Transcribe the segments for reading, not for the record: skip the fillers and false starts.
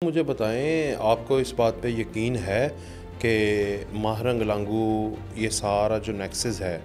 मुझे बताएं, आपको इस बात पे यकीन है कि महारंग लांगू ये सारा जो नेक्सस है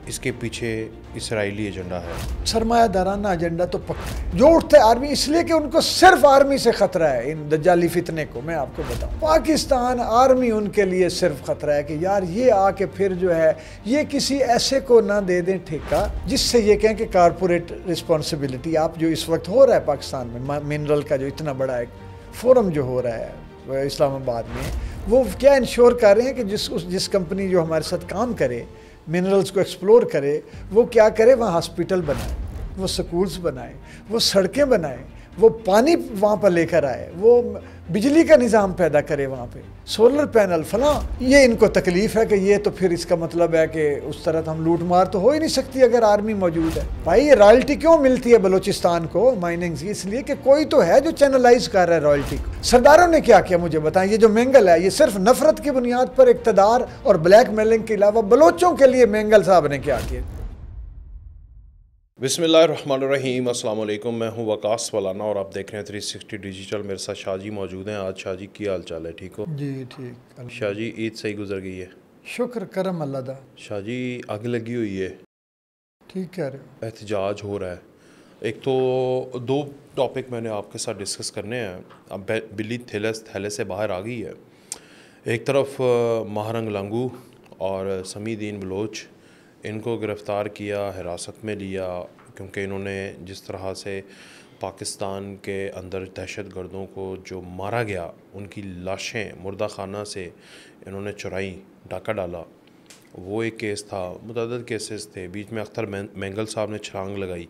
इसके पीछे इसराइली एजेंडा है? सरमायादाराना एजेंडा तो पक्का है। जो उठते आर्मी इसलिए कि उनको सिर्फ आर्मी से खतरा है। इन दज्जाली फितने को मैं आपको बताऊं, पाकिस्तान आर्मी उनके लिए सिर्फ खतरा है कि यार ये आके फिर जो है ये किसी ऐसे को ना दे दें ठेका जिससे ये कहें कि कारपोरेट रिस्पॉन्सिबिलिटी। आप जो इस वक्त हो रहा है पाकिस्तान में मिनरल का जो इतना बड़ा एक फोरम जो हो रहा है इस्लामाबाद में, वो क्या इंश्योर कर रहे हैं कि जिस कंपनी जो हमारे साथ काम करे, मिनरल्स को एक्सप्लोर करे, वो क्या करे, वहाँ हॉस्पिटल बनाए, वो स्कूल्स बनाए, वो सड़कें बनाए, वो पानी वहाँ पर लेकर आए, वो बिजली का निज़ाम पैदा करे, वहाँ पे सोलर पैनल फलां। ये इनको तकलीफ़ है कि ये तो फिर इसका मतलब है कि उस तरह तो हम लूट मार तो हो ही नहीं सकती अगर आर्मी मौजूद है। भाई ये रॉयल्टी क्यों मिलती है बलूचिस्तान को माइनिंग की? इसलिए कि कोई तो है जो चैनलाइज कर रहा है रॉयल्टी को। सरदारों ने क्या किया मुझे बताएं? ये जो मेंगल है ये सिर्फ नफरत की बुनियाद पर इक़्तिदार और ब्लैक मेलिंग के अलावा बलोचों के लिए मेंगल साहब ने क्या किया? बिस्मिल्लाहिर्रहमानिर्रहीम, अस्सलाम वालेकुम। मैं हूँ वकास वलाना और आप देख रहे हैं 360 डिजिटल। मेरे साथ शाहजी मौजूद हैं। आज शाहजी की हाल चाल है? ठीक हो जी ठीक। शाहजी, ईद सही गुजर गई है? शुक्र करम अल्लाह दा। शाहजी, आग लगी हुई है, ठीक कह रहे हो। एहतजाज हो रहा है। एक तो दो टॉपिक मैंने आपके साथ डिस्कस करने हैं। अब बिल्ली थैले से बाहर आ गई है। एक तरफ महारंग लांगू और समीदीन बलोच, इनको गिरफ़्तार किया, हिरासत में लिया, क्योंकि इन्होंने जिस तरह से पाकिस्तान के अंदर दहशत गर्दों को जो मारा गया, उनकी लाशें मुर्दा खाना से इन्होंने चुराई, डाका डाला, वो एक केस था। मुतअद्दिद केसेस थे। बीच में अख्तर मेंगल साहब ने छलांग लगाई।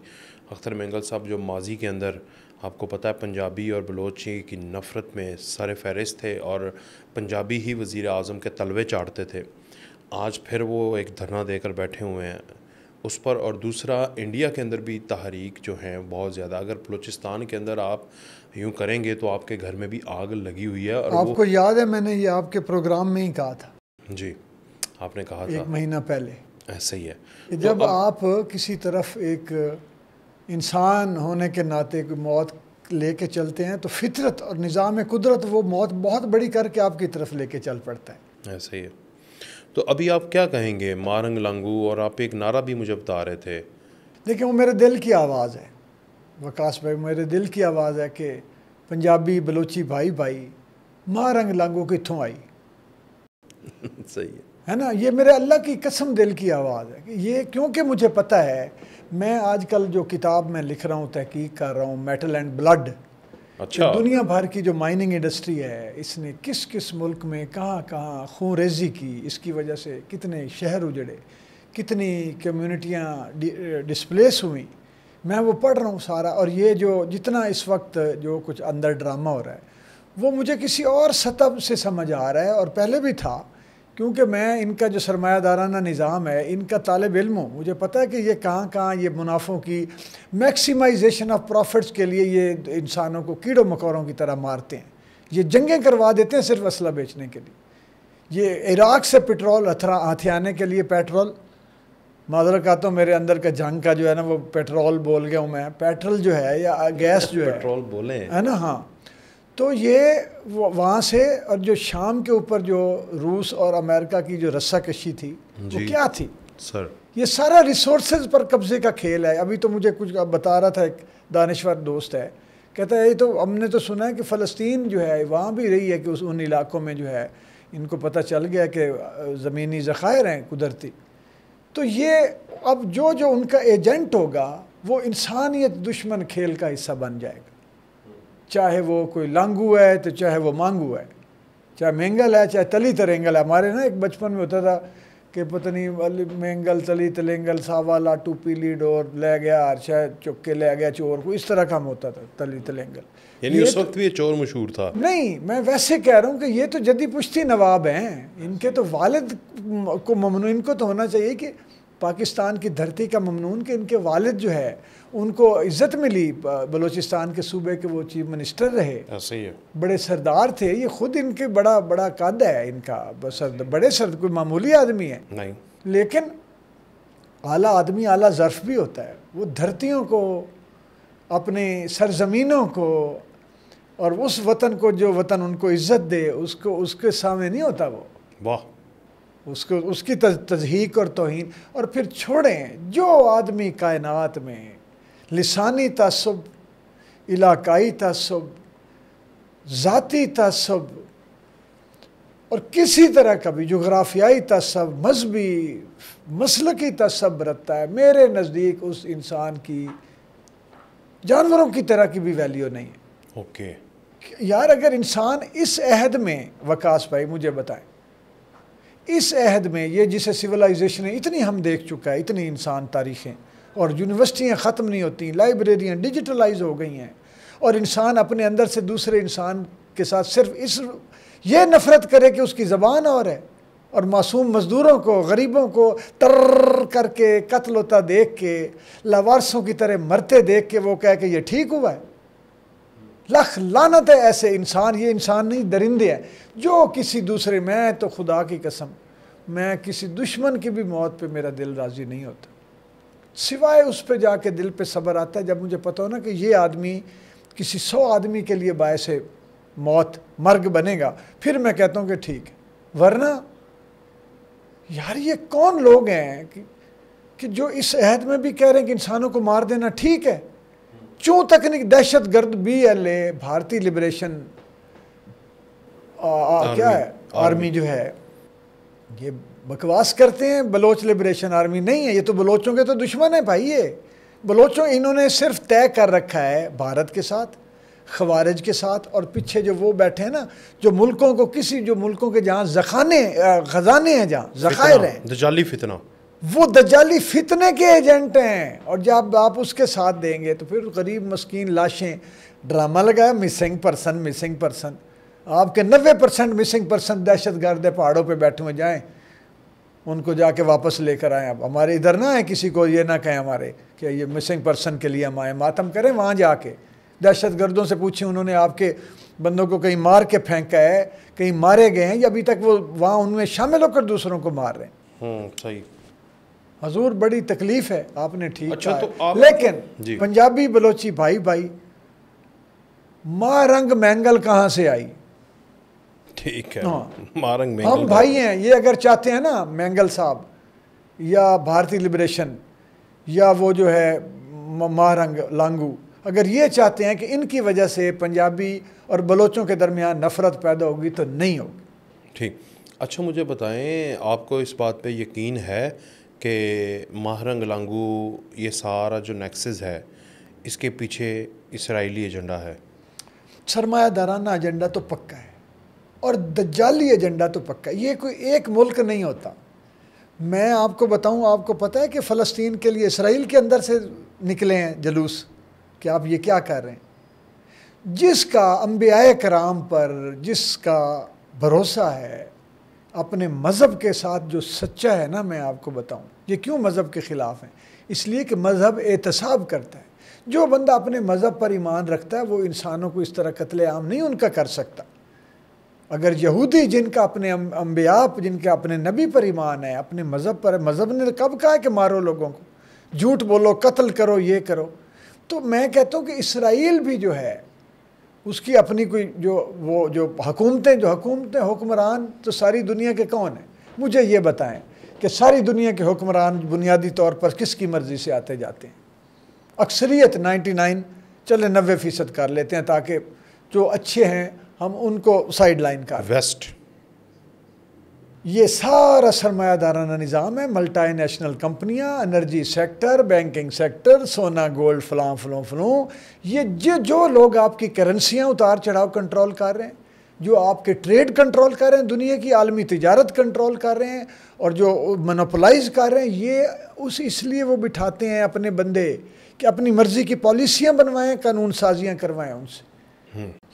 अख्तर मेंगल साहब जो माजी के अंदर आपको पता है पंजाबी और बलोची की नफ़रत में सर फहरिस्त थे और पंजाबी ही वज़ीर आज़म के तलवे चाटते थे। आज फिर वो एक धरना देकर बैठे हुए हैं उस पर। और दूसरा, इंडिया के अंदर भी तहरीक जो है बहुत ज़्यादा। अगर बलूचिस्तान के अंदर आप यूँ करेंगे तो आपके घर में भी आग लगी हुई है। और आपको याद है मैंने ये आपके प्रोग्राम में ही कहा था? जी, आपने कहा था 1 महीना पहले। ऐसा ही है कि जब आप किसी तरफ एक इंसान होने के नाते कोई मौत लेके चलते हैं तो फितरत और निज़ाम कुदरत वो मौत बहुत बड़ी करके आपकी तरफ लेके चल पड़ता है। ऐसा ही है। तो अभी आप क्या कहेंगे महारंग लांगू? और आप एक नारा भी मुझे बता रहे थे। देखिए, वो मेरे दिल की आवाज़ है वकास भाई, मेरे दिल की आवाज़ है कि पंजाबी बलोची भाई भाई महारंग लांगू कित्थों आई। सही है ना, ये मेरे अल्लाह की कसम दिल की आवाज़ है कि ये, क्योंकि मुझे पता है, मैं आजकल जो किताब में लिख रहा हूँ, तहकीक कर रहा हूँ, मेटल एंड ब्लड। अच्छा। दुनिया भर की जो माइनिंग इंडस्ट्री है, इसने किस किस मुल्क में कहाँ कहाँ खून रेजी की, इसकी वजह से कितने शहर उजड़े, कितनी कम्युनिटियाँ डिस्प्लेस हुई, मैं वो पढ़ रहा हूँ सारा। और ये जो जितना इस वक्त जो कुछ अंदर ड्रामा हो रहा है वो मुझे किसी और सतह से समझ आ रहा है, और पहले भी था, क्योंकि मैं इनका जो सरमायादाराना निज़ाम है, इनका तालिब इल्म हूँ। मुझे पता है कि ये कहाँ कहाँ ये मुनाफों की मैक्सिमाइजेशन ऑफ प्रॉफिट्स के लिए ये इंसानों को कीड़ों मकोड़ों की तरह मारते हैं। ये जंगें करवा देते हैं सिर्फ असला बेचने के लिए। ये इराक़ से पेट्रोल हथियाने के लिए पेट्रोल, मादर कहता हूँ मेरे अंदर का जंग का जो है ना, वो पेट्रोल बोल गया हूँ मैं, पेट्रोल जो है या गैस जो है, पेट्रोल बोले है ना। हाँ, तो ये वहाँ से, और जो शाम के ऊपर जो रूस और अमेरिका की जो रस्सा कशी थी वो क्या थी सर? ये सारा रिसोर्सेज पर कब्जे का खेल है। अभी तो मुझे कुछ बता रहा था एक दानिश्वर दोस्त है, कहता है ये तो हमने तो सुना है कि फ़लस्तीन जो है वहाँ भी रही है कि उन इलाकों में जो है इनको पता चल गया कि ज़मीनी ज़ख़ायर हैं कुदरती। तो ये अब जो जो उनका एजेंट होगा वो इंसानियत दुश्मन खेल का हिस्सा बन जाएगा। चाहे वो कोई लांगू है तो चाहे वो मांगू है, चाहे मेंगल है चाहे तली तरेंगल है। हमारे ना एक बचपन में होता था कि पता नहीं मेंगल तली तलेंगल सावा लाटू पीली डोर ले गया, शायद चुक के ले गया चोर को, इस तरह काम होता था तली तलेंगल। यानी उस वक्त भी ये चोर मशहूर था? नहीं, मैं वैसे कह रहा हूँ कि ये तो जदी पुश्ती नवाब हैं, इनके तो वालिद को ममनू, इनको तो होना चाहिए कि पाकिस्तान की धरती का ममनून कि इनके वालिद जो है उनको इज़्ज़त मिली, बलूचिस्तान के सूबे के वो चीफ मिनिस्टर रहे। ऐसे ही है। बड़े सरदार थे ये, खुद इनके बड़ा बड़ा कद है इनका, बड़े कोई मामूली आदमी है नहीं, लेकिन आला आदमी आला ज़र्फ़ भी होता है। वो धरतियों को, अपने सरज़मीनों को और उस वतन को, जो वतन उनको इज्जत दे, उसको उसके सामने नहीं होता वो, वाह, उसको उसकी तज़हीक और तौहीन। और फिर छोड़ें, जो आदमी कायनात में लिसानी तअस्सुब, इलाकाई तअस्सुब, ज़ाती तअस्सुब और किसी तरह का भी जुग़राफ़ियाई तअस्सुब, मजहबी मसलकी तअस्सुब बरतता है, मेरे नज़दीक उस इंसान की जानवरों की तरह की भी वैल्यू नहीं है। ओके यार, अगर इंसान इस अहद में, वकास भाई मुझे बताएं, इस अहद में, ये जिसे सिविलाइजेशन है, इतनी हम देख चुका है, इतनी इंसान तारीखें, और यूनिवर्सिटियाँ ख़त्म नहीं होती, लाइब्रेरियाँ डिजिटलाइज हो गई हैं, और इंसान अपने अंदर से दूसरे इंसान के साथ सिर्फ ये नफ़रत करे कि उसकी ज़बान और है, और मासूम मज़दूरों को, गरीबों को तर करके कत्ल होता देख के, लावारसों की तरह मरते देख के वो कहे कि ये ठीक हुआ है। लख लानत है ऐसे इंसान, ये इंसान नहीं दरिंदे हैं जो किसी दूसरे, मैं तो खुदा की कसम, मैं किसी दुश्मन की भी मौत पे मेरा दिल राज़ी नहीं होता, सिवाय उस पे जाके दिल पे सब्र आता है जब मुझे पता हो ना कि ये आदमी किसी 100 आदमी के लिए बायस मौत, मर्ग बनेगा, फिर मैं कहता हूँ कि ठीक है। वरना यार, ये कौन लोग हैं कि जो इस अहद में भी कह रहे हैं कि इंसानों को मार देना ठीक है। क्यों तकनीक, दहशत गर्द BLA, भारतीय लिबरेशन क्या है, आर्मी जो है, ये बकवास करते हैं, बलोच लिबरेशन आर्मी नहीं है, ये तो बलोचों के तो दुश्मन है भाई। ये बलोचों, इन्होंने सिर्फ तय कर रखा है भारत के साथ, खवारिज के साथ, और पीछे जो वो बैठे हैं ना, जो मुल्कों को, किसी जो मुल्कों के जहाँ खजाने हैं, जहाँ ज़खायर हैं, दज्जाली फितना, वो दज्जाली फितने के एजेंट हैं। और जब आप उसके साथ देंगे तो फिर गरीब मस्कीन लाशें, ड्रामा लगाया मिसिंग पर्सन, आपके 90% मिसिंग पर्सन दहशत गर्द है, पहाड़ों पे बैठे हुए, जाएं उनको जाके वापस लेकर आएँ। अब हमारे इधर ना है, किसी को ये ना कहें हमारे कि ये मिसिंग पर्सन के लिए हम आए, मातम करें, वहाँ जाके दहशत गर्दों से पूछें उन्होंने आपके बंदों को कहीं मार के फेंका है, कहीं मारे गए हैं, या अभी तक वो वहाँ उनमें शामिल होकर दूसरों को मार रहे हैं। सही हजूर, बड़ी तकलीफ है, आपने ठीक अच्छा, कहा। तो आप, लेकिन पंजाबी बलोची भाई माँ रंग मैंगल कहाँ से आई? ठीक है, हाँ, मारंग मैंगल हम भाई हैं। ये अगर चाहते हैं ना, मैंगल साहब या भारतीय लिबरेशन या वो जो है महारंग लांगू, अगर ये चाहते हैं कि इनकी वजह से पंजाबी और बलोचों के दरमियान नफ़रत पैदा होगी, तो नहीं होगी। ठीक। अच्छा, मुझे बताएं, आपको इस बात पे यकीन है कि महारंग लांगू, ये सारा जो नेक्सस है, इसके पीछे इसराइली एजेंडा है? सरमायादाराना एजेंडा तो पक्का है, और दज्जाली एजेंडा तो पक्का है। ये कोई एक मुल्क नहीं होता। मैं आपको बताऊं, आपको पता है कि फ़लस्तीन के लिए इसराइल के अंदर से निकले हैं जलूस, कि आप ये क्या कर रहे हैं? जिसका अंबियाए कराम पर जिसका भरोसा है, अपने मज़हब के साथ जो सच्चा है ना, मैं आपको बताऊं, ये क्यों मज़हब के ख़िलाफ़ है? इसलिए कि मज़हब एहतसाब करता है। जो बंदा अपने मज़हब पर ईमान रखता है, वो इंसानों को इस तरह कत्ले आम नहीं उनका कर सकता। अगर यहूदी, जिनका अपने अंबिया, जिनके अपने नबी पर ईमान है, अपने मज़हब पर, मज़हब ने कब कहा है कि मारो लोगों को, झूठ बोलो, कत्ल करो, ये करो। तो मैं कहता हूँ कि इसराइल भी जो है, उसकी अपनी कोई जो हुकूमतें हुक्मरान तो सारी दुनिया के कौन है? मुझे ये बताएं कि सारी दुनिया के हुक्मरान बुनियादी तौर पर किसकी मर्ज़ी से आते जाते हैं? अक्सरियत 99, चले 90% कर लेते हैं, ताकि जो अच्छे हैं हम उनको साइड लाइन कर। वेस्ट, ये सारा सरमायादाराना निज़ाम है, मल्टी नेशनल कंपनियां, एनर्जी सेक्टर, बैंकिंग सेक्टर, सोना गोल्ड, फलां, ये जो लोग आपकी करेंसियां उतार चढ़ाव कंट्रोल कर रहे हैं, जो आपके ट्रेड कंट्रोल कर रहे हैं, दुनिया की आलमी तिजारत कंट्रोल कर रहे हैं, और जो मोनोपोलाइज कर रहे हैं, ये इसलिए वो बिठाते हैं अपने बंदे कि अपनी मर्ज़ी की पॉलिसियाँ बनवाएं, कानून साजियाँ करवाएं उनसे।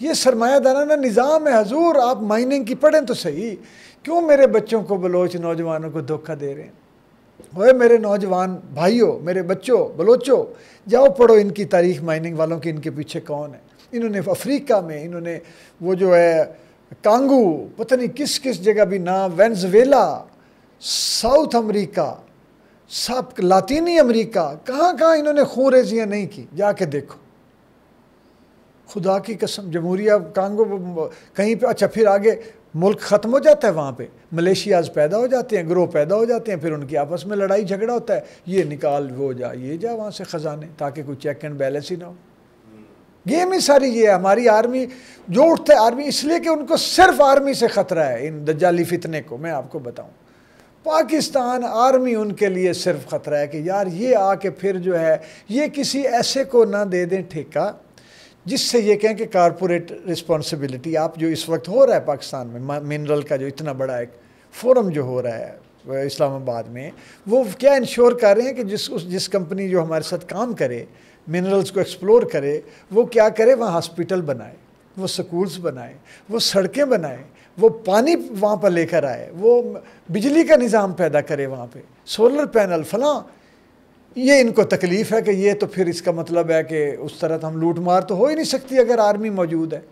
ये सरमायादाराना निज़ाम है हजूर। आप माइनिंग की पढ़ें तो सही, क्यों मेरे बच्चों को, बलोच नौजवानों को धोखा दे रहे हैं? ओए मेरे नौजवान भाइयों, मेरे बच्चों बलोचों, जाओ पढ़ो इनकी तारीख, माइनिंग वालों की, इनके पीछे कौन है। इन्होंने अफ्रीका में, इन्होंने वो जो है कांगू, पता नहीं किस किस जगह भी नाम, वेनेज़ुएला, साउथ अमेरिका, सब लातीनी अमेरिका, कहाँ कहाँ इन्होंने खून रेजियाँ नहीं की, जाके देखो। खुदा की कसम जमहूरिया कांगो कहीं पे, अच्छा फिर आगे मुल्क ख़त्म हो जाता है, वहाँ पे मलेशियाज पैदा हो जाते हैं, ग्रोह पैदा हो जाते हैं, फिर उनकी आपस में लड़ाई झगड़ा होता है, ये निकाल वो जा ये जा वहाँ से ख़जाने, ताकि कोई चेक एंड बैलेंस ही ना हो। गेम ही सारी ये है। हमारी आर्मी जो उठते आर्मी इसलिए कि उनको सिर्फ आर्मी से ख़तरा है, इन दज्जाली फितने को। मैं आपको बताऊँ, पाकिस्तान आर्मी उनके लिए सिर्फ ख़तरा है कि यार ये आके फिर जो है ये किसी ऐसे को ना दे दें ठेका जिससे ये कहें कि कारपोरेट रिस्पॉन्सिबिलिटी। आप जो इस वक्त हो रहा है पाकिस्तान में मिनरल का जो इतना बड़ा एक फोरम जो हो रहा है इस्लामाबाद में, वो क्या इंश्योर कर रहे हैं कि जिस कंपनी जो हमारे साथ काम करे, मिनरल्स को एक्सप्लोर करे, वो क्या करे, वहाँ हॉस्पिटल बनाए, वो स्कूल्स बनाए, वो सड़कें बनाए, वो पानी वहाँ पर लेकर आए, वो बिजली का निज़ाम पैदा करे वहाँ पे, सोलर पैनल फलां। ये इनको तकलीफ़ है कि ये तो फिर इसका मतलब है कि उस तरह तो हम लूट मार तो हो ही नहीं सकती अगर आर्मी मौजूद है।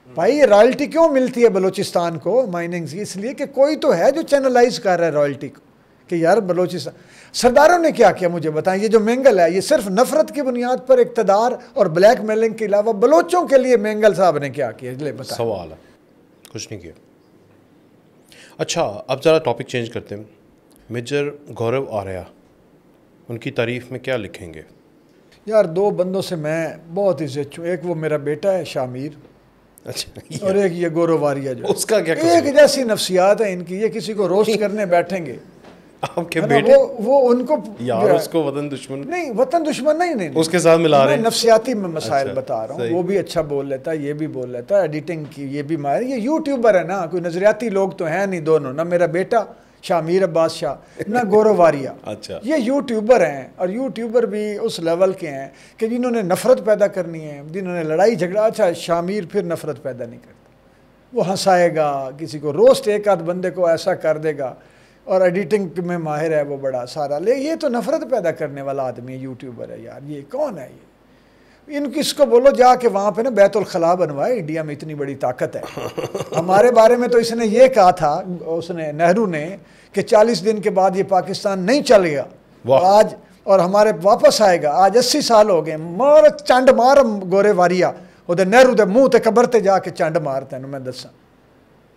भाई ये रॉयल्टी क्यों मिलती है बलूचिस्तान को माइनिंग से? इसलिए कि कोई तो है जो चैनलाइज कर रहा है रॉयल्टी को कि यार बलूचिस्तान। सरदारों ने क्या किया मुझे बताएं? ये जो मैंगल है ये सिर्फ नफरत की बुनियाद पर इक़्तिदार और ब्लैक मेलिंग के अलावा बलोचों के लिए मैंगल साहब ने क्या किया? ले बताएं। सवाल है, कुछ नहीं किया। अच्छा, अब ज़रा टॉपिक चेंज करते हैं। मेजर गौरव आर्या, उनकी तारीफ़ में क्या लिखेंगे? यार दो बंदों से मैं बहुत इज्जत हूँ, एक वो मेरा बेटा है शामिर, अच्छा, और एक ये गौरव आर्या जो उसका क्या एक जैसी नफ्सियात है इनकी। ये किसी को रोस्ट करने बैठेंगे आपके बेटे, वो उनको यार उसको वतन दुश्मन नहीं, वतन दुश्मन नहीं, उसके साथ मिला रहे हैं। नफ्सियाती में मसाइल अच्छा, बता रहा हूँ। वो भी अच्छा बोल लेता है, ये भी बोल लेता है, एडिटिंग की ये भी मारे। ये यूट्यूबर है ना, कोई नजरियाती लोग तो हैं नहीं दोनों, ना मेरा बेटा शामिर अब्बास शाह ना गौरव आर्या। अच्छा, ये यूट्यूबर हैं, और यूट्यूबर भी उस लेवल के हैं कि जिन्होंने नफरत पैदा करनी है, जिन्होंने लड़ाई झगड़ा। अच्छा, शामिर फिर नफरत पैदा नहीं करता, वो हंसाएगा किसी को, रोस्ट एक आध बंदे को ऐसा कर देगा, और एडिटिंग में माहिर है वो बड़ा सारा। ले ये तो नफरत पैदा करने वाला आदमी यूट्यूबर है यार। ये कौन है? ये इनको इसको बोलो जाके वहाँ पे ना बैतुल खला बनवाए, इंडिया में इतनी बड़ी ताकत है। हमारे बारे में तो इसने ये कहा था, उसने नेहरू ने, कि 40 दिन के बाद ये पाकिस्तान नहीं चलेगा आज, और हमारे वापस आएगा। आज 80 साल हो गए, मार चंड मार गोरे वारिया उधर नेहरू के मुँह ते कबर ते जाके चंड मार। तेन मैं दसा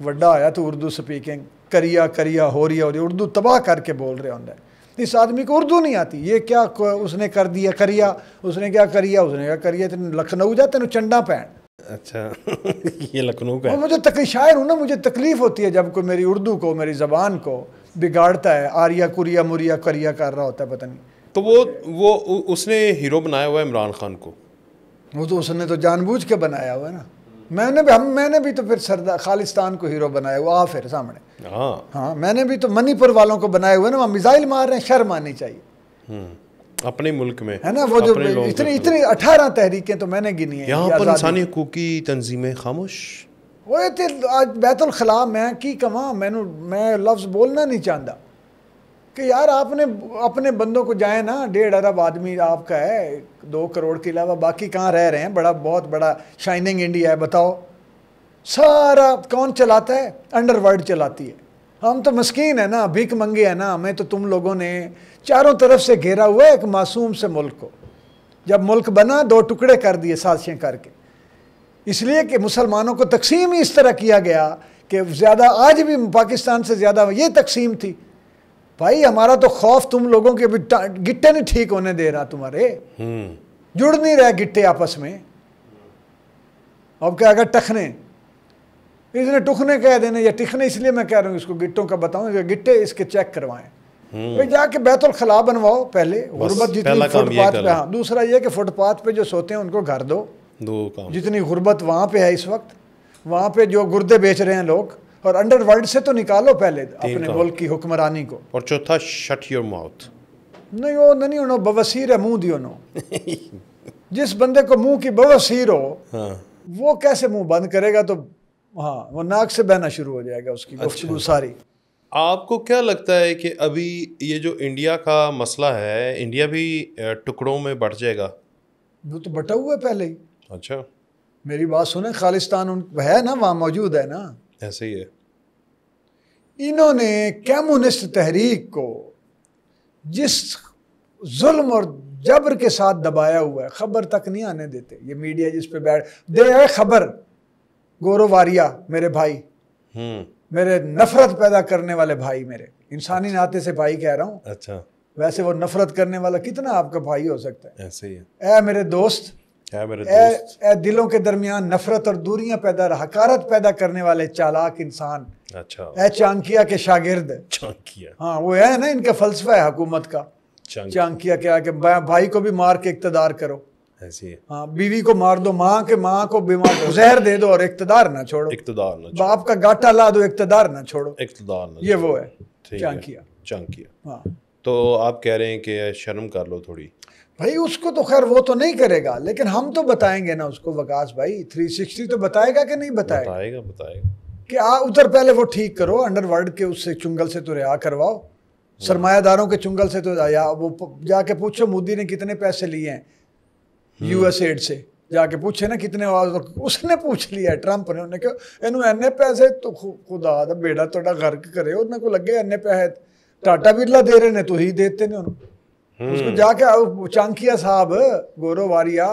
वड्डा आया तो उर्दू स्पीकिंग करिया करिया हो रही है, और उर्दू तबाह करके बोल रहे होंगे। इस आदमी को उर्दू नहीं आती। ये क्या उसने कर दिया करिया, उसने क्या करिया, उसने क्या करिया। तेन लखनऊ जा, तेन चंडा पैन। अच्छा ये लखनऊ का है। मुझे तकलीफ, शायर हूँ ना, मुझे तकलीफ होती है जब कोई मेरी उर्दू को, मेरी ज़बान को बिगाड़ता है, आर्या कुरिया मुरिया करिया कर रहा होता है, पता नहीं। तो वो उसने हीरो बनाया हुआ है इमरान खान को। वो तो उसने तो जानबूझ के बनाया हुआ है ना। मैंने भी तो फिर सरदार खालिस्तान को हीरो बनाया हुआ। फिर सामने हाँ, मैंने भी तो मणिपुर वालों को बनाए हुए ना, वहाँ मिसाइल मार रहे हैं, शर्म आनी चाहिए अपने मुल्क में, है ना। वो जो इतनी 18 तहरीकें तो मैंने गिनी है। यहाँ पर इंसानी हकूक की तंजीमें खामोश। वो आज बैतुल खला मैं की कमा, मैं लफ्ज़ बोलना नहीं चाहता कि यार आपने अपने बंदों को जाए ना। 1.5 अरब आदमी आपका है, 2 करोड़ के अलावा बाकी कहाँ रह रहे हैं? बहुत बड़ा शाइनिंग इंडिया है, बताओ सारा कौन चलाता है? अंडरवर्ल्ड चलाती है। हम तो मस्कीन है ना, भीख मंगे है ना। हमें तो तुम लोगों ने चारों तरफ से घेरा हुआ है एक मासूम से मुल्क को। जब मुल्क बना 2 टुकड़े कर दिए साजिशें करके, इसलिए कि मुसलमानों को तकसीम ही इस तरह किया गया कि ज़्यादा, आज भी पाकिस्तान से ज़्यादा ये तकसीम थी। भाई हमारा तो खौफ तुम लोगों के भी गिट्टे नहीं ठीक होने दे रहा, तुम्हारे जुड़ नहीं रहे गिट्टे आपस में। अब क्या अगर टखने, इसने टुखने कह देने या टिखने, इसलिए मैं कह रहा हूँ इसको गिट्टों का बताऊँ, गिट्टे इसके चेक करवाएं। भाई जाके बैतुल खला बनवाओ पहले, गुर्बत जितनी फुटपाथ पे। हाँ, दूसरा ये कि फुटपाथ पे जो सोते हैं उनको घर दो काम। जितनी गुर्बत वहाँ पे है इस वक्त, वहाँ पे जो गुर्दे बेच रहे हैं लोग, और अंडरवर्ल्ड से तो निकालो पहले अपने मुल्क की हुक्मरानी को। और चौथा, शट योर माउथ। नहीं वो नहीं होना, बवसीर है मुंह दियो नो। जिस बंदे को मुंह की बवसीर हो, हाँ, वो कैसे मुंह बंद करेगा? तो हाँ, वो नाक से बहना शुरू हो जाएगा उसकी गुफ्तगू सारी। आपको क्या लगता है कि अभी ये जो इंडिया का मसला है, इंडिया भी टुकड़ों में बढ़ जाएगा? वो तो बटा हुआ है पहले ही। अच्छा, मेरी बात सुने, खालिस्तान है ना, वहाँ मौजूद है ना, ऐसे ही है। इन्होंने कम्युनिस्ट तहरीक को जिस जुल्म और जबर के साथ दबाया हुआ है, खबर तक नहीं आने देते। ये मीडिया जिस पे बैठ दे है खबर, गौरव वारिया मेरे भाई, मेरे नफरत पैदा करने वाले भाई, मेरे इंसानी नाते से भाई कह रहा हूँ। अच्छा, वैसे वो नफरत करने वाला कितना आपका भाई हो सकता है? ऐसे ही है। ए मेरे दोस्त, ए दिलों के दरमियान नफरत और दूरियां पैदा, हकारत पैदा करने वाले चालाक इंसान। अच्छा, ए चाणक्य के शागिर्द। चाणक्य, हाँ वो है ना, इनका फलसफा है हुकूमत का। चाणक्य क्या कि भाई को भी मार के इक्तदार करो, ऐसी है। हाँ, बीवी को मार दो, माँ को बीमार जहर दे दो और इक्तदार ना छोड़ो, बाप का गाटा ला दो, इक्तदार ना छोड़ो, ये वो है चाणक्य। हाँ, तो आप कह रहे हैं कि शर्म कर लो थोड़ी। भाई उसको तो खैर वो तो नहीं करेगा, लेकिन हम तो बताएंगे ना उसको। वकास भाई 360 तो बताएगा कि नहीं बताएगा? बताएगा कि उधर पहले वो ठीक करो, अंडरवर्ल्ड के उससे चुंगल से तो रिहा करवाओ, सरमायादारों के चुंगल से तो या वो जाके पूछो मोदी ने कितने पैसे लिए हैं यूएसएड से, जाके पूछे ना कितने। उसने पूछ लिया ट्रंप ने, उन्हें क्यों इन्हों इन्ने पैसे तो खुदा दा बेड़ा तोड़ा गर्क करे, उन्हें को लगे इन्ने पैसे टाटा बिरला दे रहे ने तो ही देते ने उन्होंने। उसको जाके चाणक्य साहब, गौरव वारिया,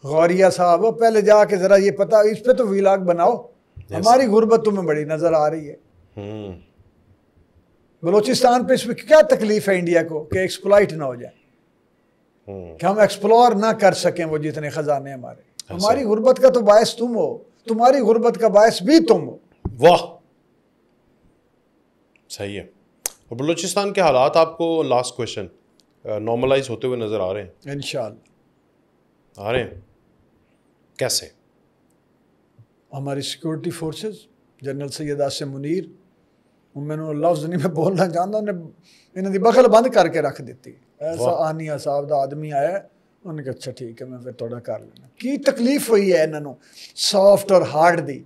गौरिया साहब, पहले जाके जरा ये पता, इस पे तो व्लॉग बनाओ, हमारी गुर्बत तुम्हें बड़ी नजर आ रही है। बलोचिस्तान पे इसमें क्या तकलीफ है इंडिया को कि एक्सप्लॉइट ना हो जाए, कि हम एक्सप्लोर ना कर सकें वो जितने खजाने हमारे। हमारी गुर्बत का तो बायस तुम हो, तुम्हारी गुर्बत का बायस भी तुम हो। वाह, सही है। और बलूचिस्तान के हालात आपको, लास्ट क्वेश्चन, नॉर्मलाइज होते हुए नजर आ रहे हैं? इंशाअल्लाह आ रहे हैं। कैसे? हमारी security forces, general Syed Asim Munir, मैंने लफ्ज नहीं मैं बोलना चाहता, उन्हें इन्होंने बगल बंद करके रख दी। ऐसा आनिया साहब का आदमी आया, उन्होंने कहा अच्छा ठीक है मैं फिर थोड़ा कर लेना। की तकलीफ हुई है इन्होंने सॉफ्ट और हार्ड दी,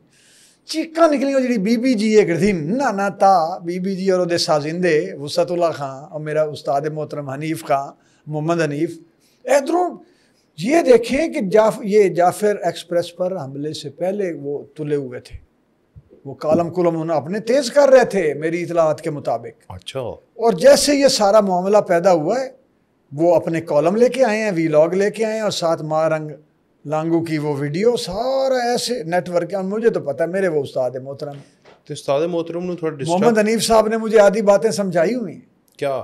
चीका निकलियां जी बीबी जी एक थी ना था, बीबी जी और साजिंदे वसतुल्ला खां और मेरा उस्ताद मोहतरम हनीफ खां, मोहम्मद हनीफ, इधरों ये देखें कि ये जाफर एक्सप्रेस पर हमले से पहले वो तुले हुए थे, वो कालम कुलम उन्हें अपने तेज कर रहे थे मेरी इतलात के मुताबिक। अच्छा। और जैसे ये सारा मामला पैदा हुआ है, वो अपने कॉलम लेके आए हैं, वीलॉग लेके आए हैं, और साथ मारंग लांगू की वो वीडियो, सारा ऐसे नेटवर्क है। मुझे तो पता है, मेरे वो उस्ताद मोहतरम, तो उस्ताद मोहतरम ने थोड़ा मोहम्मद हनीफ साहब ने मुझे आधी बातें समझाई हुई। क्या?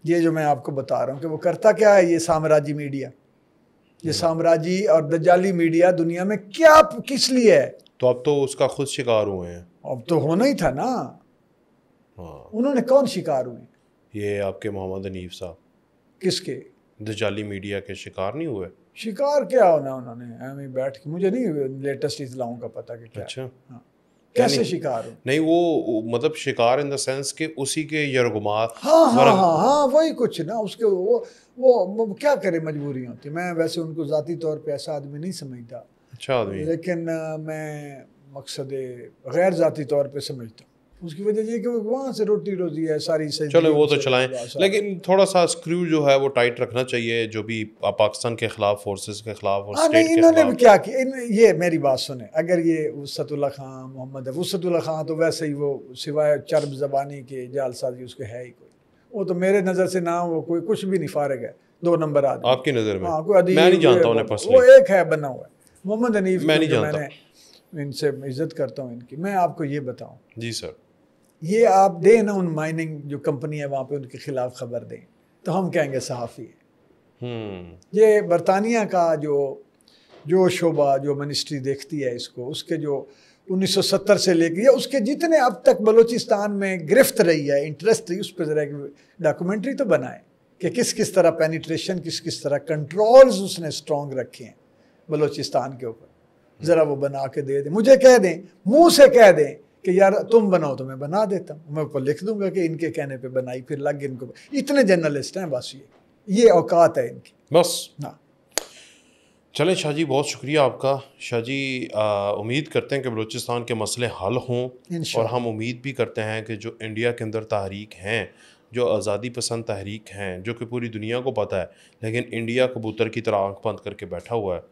ये जो मैं आपको बता रहा हूँ कि वो करता क्या है, ये साम्राज्य मीडिया, ये साम्राज्य और दज्जाली मीडिया दुनिया में क्या किस लिए है? तो अब तो उसका खुद शिकार हुए हैं। अब तो होना ही था ना। हाँ। उन्होंने कौन शिकार हुए? ये आपके मोहम्मद हनीफ साहब। किसके? दज्जाली मीडिया के शिकार नहीं हुए? शिकार क्या होना, उन्होंने एम ही बैठ के, मुझे नहीं लेटेस्ट इतलाओं का पता कि क्या। अच्छा। हाँ। कैसे शिकार हो? नहीं वो मतलब शिकार इन द सेंस के उसी के यरगुमार। हाँ वही कुछ ना, उसके वो क्या करे, मजबूरी होती। मैं वैसे उनको ज़ाती तौर पे ऐसा आदमी नहीं समझता, अच्छा आदमी, लेकिन मैं मकसद गैर ज़ाती तौर पे समझता हूँ। उसकी वजह ये कि वहाँ से रोटी रोजी है सारी सही। चलो वो तो चलाएं, लेकिन थोड़ा सा स्क्रू जो है वो टाइट रखना चाहिए, जो भी पाकिस्तान के खिलाफ, फोर्सेस के खिलाफ और स्टेट के इन्होंने भी क्या किया। ये मेरी बात सुने, अगर ये वसतुल्ला खां, मोहम्मद वसतुल्ला खां तो वैसे ही वो सिवाय चर्ब ज़बानी के जालसाजी उसके है ही कोई, वो तो मेरे नज़र से ना वो कोई कुछ भी नहीं, फारिग है, 2 नंबर आदमी आपकी नज़र में। हाँ, कोई मैं नहीं जानता उन्हें पर्सनली, वो एक है बना हुआ है मोहम्मद हनीफ, मैं नहीं जानता, मैंने इनसे इज्जत करता हूँ इनकी। मैं आपको ये बताऊँ जी सर, ये आप दें ना उन माइनिंग जो कंपनी है वहाँ पे, उनके खिलाफ खबर दें तो हम कहेंगे सहाफ़ी है। ये बरतानिया का जो शोबा, जो मिनिस्ट्री देखती है इसको, उसके जो 1970 से लेकर या उसके जितने अब तक बलूचिस्तान में गिरफ्त रही है, इंटरेस्ट रही, उस पर ज़रा डॉक्यूमेंट्री तो बनाए कि किस किस तरह पेनिट्रेशन, किस किस तरह कंट्रोल्स उसने स्ट्रॉन्ग रखे हैं बलूचिस्तान के ऊपर। ज़रा वो बना के दे दें, मुझे कह दें, मुँह से कह दें कि यार तुम बनाओ तो मैं बना देता हूँ, मैं ऊपर लिख दूंगा कि इनके कहने पे बनाई, फिर लग इनको। इतने जर्नलिस्ट हैं बस, ये औकात है इनकी बस ना। चलें शाह जी, बहुत शुक्रिया आपका। शाह जी, उम्मीद करते हैं कि बलूचिस्तान के मसले हल हों, और हम उम्मीद भी करते हैं कि जो इंडिया के अंदर तहरीक हैं, जो आज़ादी पसंद तहरीक हैं, जो कि पूरी दुनिया को पता है, लेकिन इंडिया कबूतर की तरह आँख बंद करके बैठा हुआ है,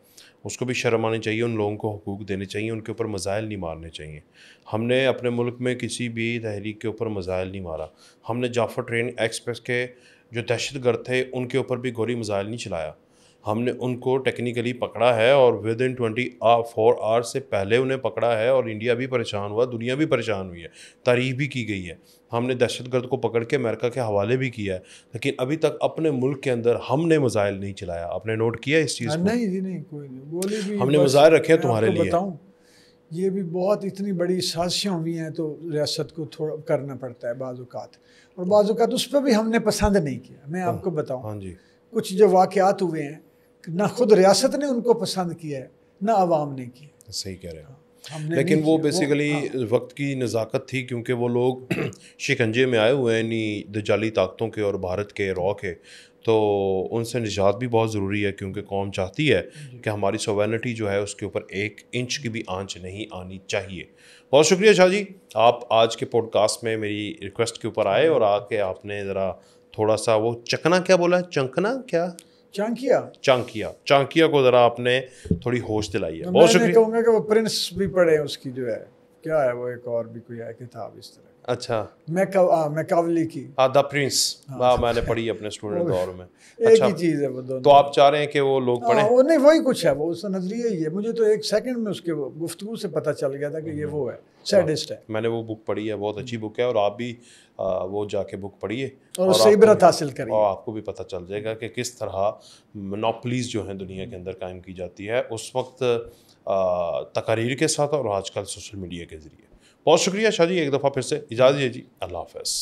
उसको भी शर्म आनी चाहिए, उन लोगों को हुकूक देने चाहिए, उनके ऊपर मज़ाइल नहीं मारने चाहिए। हमने अपने मुल्क में किसी भी तहरीक के ऊपर मज़ाइल नहीं मारा। हमने जाफर ट्रेन एक्सप्रेस के जो दहशतगर्द थे उनके ऊपर भी गोली मिसाइल नहीं चलाया। हमने उनको टेक्निकली पकड़ा है और विद इन 24 आवर्स से पहले उन्हें पकड़ा है और इंडिया भी परेशान हुआ, दुनिया भी परेशान हुई है, तारीफ भी की गई है। हमने दहशतगर्द को पकड़ के अमेरिका के हवाले भी किया है, लेकिन अभी तक अपने मुल्क के अंदर हमने मिसाइल नहीं चलाया। आपने नोट किया इस चीज़ को? नहीं जी नहीं, कोई नहीं। गोली भी हमने मिसाइल रखे हैं तुम्हारे लिए। बताऊं, ये भी बहुत इतनी बड़ी साजिशें हुई हैं तो रियासत को थोड़ा करना पड़ता है बाज़-औक़ात, और बाज़-औक़ात उस पर भी हमने पसंद नहीं किया। मैं आपको बताऊं, हाँ जी, कुछ जो वाक़यात हुए हैं ना खुद रियासत ने उनको पसंद किया है ना आवाम ने किया। सही कह रहे हैं। हमने लेकिन वो किया। बेसिकली वक्त की नज़ाकत थी, क्योंकि वो लोग शिकंजे में आए हुए हैं इन्हीं दजाली ताकतों के और भारत के रॉ के, तो उनसे निजात भी बहुत ज़रूरी है, क्योंकि कौम चाहती है कि हमारी सोवेनिटी जो है उसके ऊपर 1 इंच की भी आंच नहीं आनी चाहिए। बहुत शुक्रिया शाह जी, आप आज के पॉडकास्ट में मेरी रिक्वेस्ट के ऊपर आए और आके आपने ज़रा थोड़ा सा वो चकना क्या बोला, चंकना क्या, चांकिया को ज़रा आपने थोड़ी होश दिलाई है। बहुत शुक्रिया। कहूँगा कि वो प्रिंस भी पढ़े, उसकी जो है क्या है वो, एक और भी कोई है किताब इस तरह। अच्छा, मैकावली की द प्रिंस, मैंने पढ़ी अपने स्टूडेंट दौर में। एक ही चीज़ है वो दोनों। तो आप चाह रहे हैं कि वो लोग पढ़ें? वो नहीं, वही कुछ है, वो उसका नजरिया ही है। मुझे तो 1 सेकंड में उसके गुफ्तगू से पता चल गया था कि ये वो है, सैडिस्ट है। मैंने वो बुक पढ़ी है, बहुत अच्छी बुक है, और आप भी वो जाके बुक पढ़िए और उससे इबरत हासिल करिए, और आपको भी पता चल जाएगा कि किस तरह मोनोपोलीज जो हैं दुनिया के अंदर कायम की जाती है, उस वक्त तकारीर के साथ और आजकल सोशल मीडिया के ज़रिए। बहुत शुक्रिया शाह जी, एक दफ़ा फिर से इजाज़त दीजिए जी, अल्लाह हाफ़िज़।